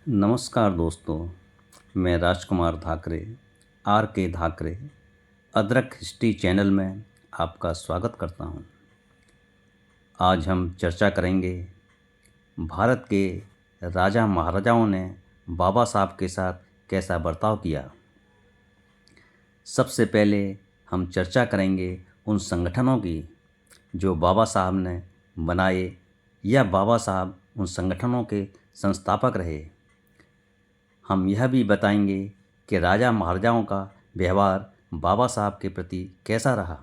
नमस्कार दोस्तों, मैं राजकुमार धाकरे, आर के धाकरे, अदरक हिस्ट्री चैनल में आपका स्वागत करता हूं। आज हम चर्चा करेंगे भारत के राजा महाराजाओं ने बाबा साहब के साथ कैसा बर्ताव किया। सबसे पहले हम चर्चा करेंगे उन संगठनों की जो बाबा साहब ने बनाए या बाबा साहब उन संगठनों के संस्थापक रहे। हम यह भी बताएंगे कि राजा महाराजाओं का व्यवहार बाबा साहब के प्रति कैसा रहा।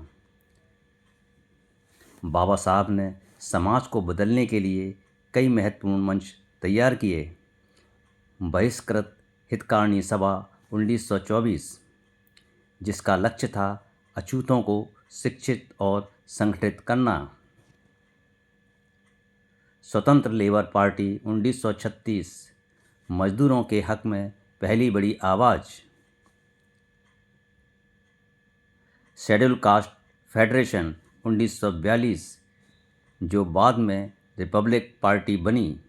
बाबा साहब ने समाज को बदलने के लिए कई महत्वपूर्ण मंच तैयार किए। बहिष्कृत हितकारिणी सभा 1924, जिसका लक्ष्य था अछूतों को शिक्षित और संगठित करना। स्वतंत्र लेबर पार्टी 1936, मजदूरों के हक में पहली बड़ी आवाज़। शेड्यूल कास्ट फेडरेशन 1942, जो बाद में रिपब्लिक पार्टी बनी।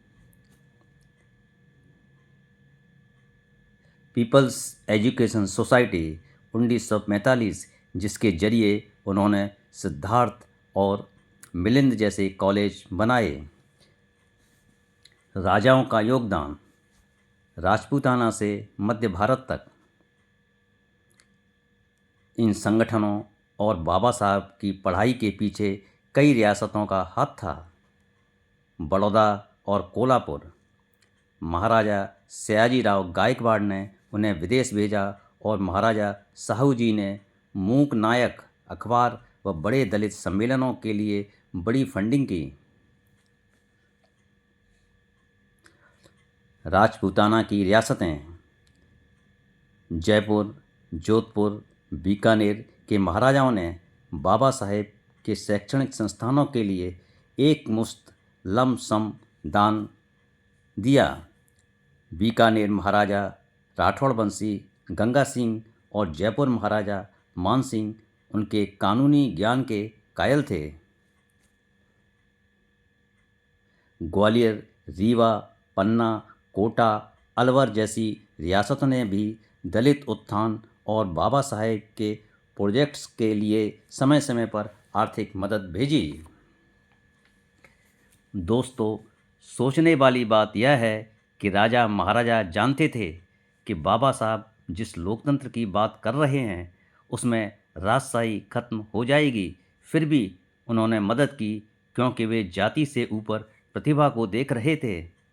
पीपल्स एजुकेशन सोसाइटी 1945, जिसके जरिए उन्होंने सिद्धार्थ और मिलिंद जैसे कॉलेज बनाए। राजाओं का योगदान राजपूताना से मध्य भारत तक। इन संगठनों और बाबा साहब की पढ़ाई के पीछे कई रियासतों का हाथ था। बड़ौदा और कोल्हापुर। महाराजा सयाजीराव गायकवाड़ ने उन्हें विदेश भेजा और महाराजा साहू जी ने मूक नायक अखबार व बड़े दलित सम्मेलनों के लिए बड़ी फंडिंग की। राजपूताना की रियासतें जयपुर, जोधपुर, बीकानेर के महाराजाओं ने बाबा साहेब के शैक्षणिक संस्थानों के लिए एक मुश्त लमसम दान दिया। बीकानेर महाराजा राठौड़ वंशी गंगा सिंह और जयपुर महाराजा मान सिंह उनके कानूनी ज्ञान के कायल थे। ग्वालियर, रीवा, पन्ना, कोटा, अलवर जैसी रियासतों ने भी दलित उत्थान और बाबा साहेब के प्रोजेक्ट्स के लिए समय समय पर आर्थिक मदद भेजी। दोस्तों, सोचने वाली बात यह है कि राजा महाराजा जानते थे कि बाबा साहब जिस लोकतंत्र की बात कर रहे हैं उसमें राजशाही खत्म हो जाएगी, फिर भी उन्होंने मदद की क्योंकि वे जाति से ऊपर प्रतिभा को देख रहे थे।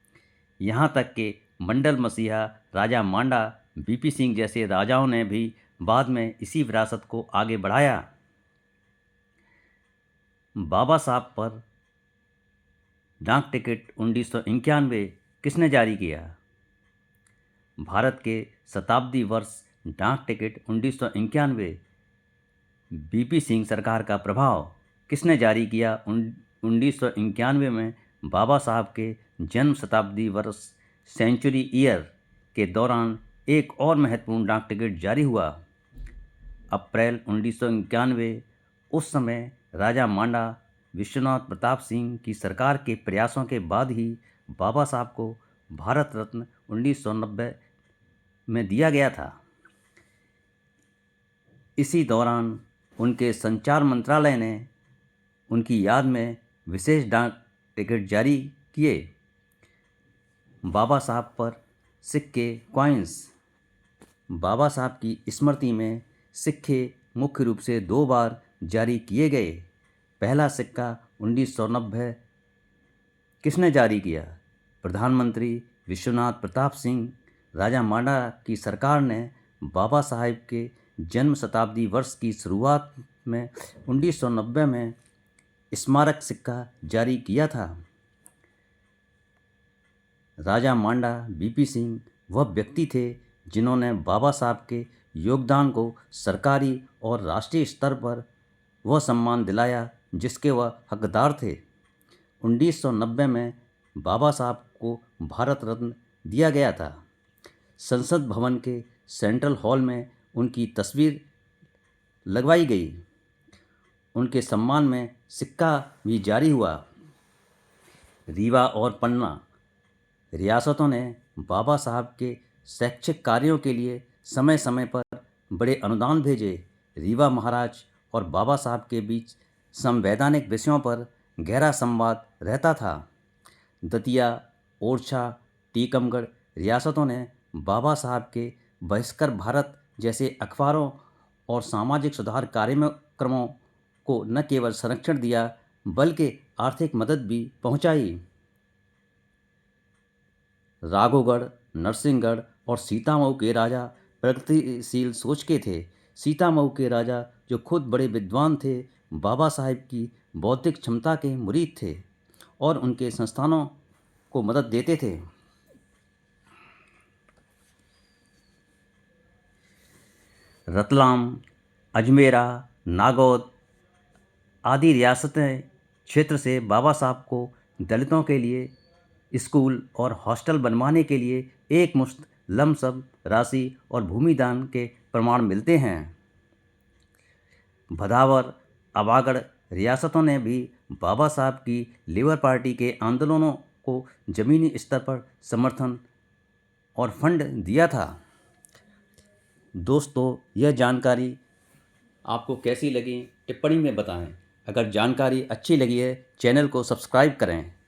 यहाँ तक कि मंडल मसीहा राजा मांडा, बीपी सिंह जैसे राजाओं ने भी बाद में इसी विरासत को आगे बढ़ाया। बाबा साहब पर डाक टिकट 1991 किसने जारी किया? भारत के शताब्दी वर्ष डाक टिकट 1991 बीपी सिंह सरकार का प्रभाव। किसने जारी किया? 1991 में बाबा साहब के जन्म शताब्दी वर्ष सेंचुरी ईयर के दौरान एक और महत्वपूर्ण डाक टिकट जारी हुआ। अप्रैल 1991, उस समय राजा मांडा विश्वनाथ प्रताप सिंह की सरकार के प्रयासों के बाद ही बाबा साहब को भारत रत्न 1990 में दिया गया था। इसी दौरान उनके संचार मंत्रालय ने उनकी याद में विशेष डाक टिकट जारी किए। बाबा साहब पर सिक्के कॉइन्स। बाबा साहब की स्मृति में सिक्के मुख्य रूप से 2 बार जारी किए गए। पहला सिक्का 1990 किसने जारी किया? प्रधानमंत्री विश्वनाथ प्रताप सिंह। राजा मांडा की सरकार ने बाबा साहेब के जन्म शताब्दी वर्ष की शुरुआत में 1990 में स्मारक सिक्का जारी किया था। राजा मांडा बीपी सिंह वह व्यक्ति थे जिन्होंने बाबा साहब के योगदान को सरकारी और राष्ट्रीय स्तर पर वह सम्मान दिलाया जिसके वह हकदार थे। 1990 में बाबा साहब को भारत रत्न दिया गया था। संसद भवन के सेंट्रल हॉल में उनकी तस्वीर लगवाई गई। उनके सम्मान में सिक्का भी जारी हुआ। रीवा और पन्ना। रियासतों ने बाबा साहब के शैक्षिक कार्यों के लिए समय समय पर बड़े अनुदान भेजे। रीवा महाराज और बाबा साहब के बीच संवैधानिक विषयों पर गहरा संवाद रहता था। दतिया, ओरछा, टीकमगढ़ रियासतों ने बाबा साहब के बहिष्कर भारत जैसे अखबारों और सामाजिक सुधार कार्यक्रमों को न केवल संरक्षण दिया बल्कि आर्थिक मदद भी पहुंचाई। राघोगढ़, नरसिंहगढ़ और सीतामऊ के राजा प्रगतिशील सोच के थे। सीतामऊ के राजा, जो खुद बड़े विद्वान थे, बाबा साहेब की बौद्धिक क्षमता के मुरीद थे और उनके संस्थानों को मदद देते थे। रतलाम, अजमेरा, नागौद आदि रियासतें क्षेत्र से बाबा साहब को दलितों के लिए स्कूल और हॉस्टल बनवाने के लिए एक मुश्त लमसम राशि और भूमि दान के प्रमाण मिलते हैं। भदावर, अबागढ़ रियासतों ने भी बाबा साहब की लेबर पार्टी के आंदोलनों को ज़मीनी स्तर पर समर्थन और फंड दिया था। दोस्तों, यह जानकारी आपको कैसी लगी टिप्पणी में बताएं। अगर जानकारी अच्छी लगी है, चैनल को सब्सक्राइब करें।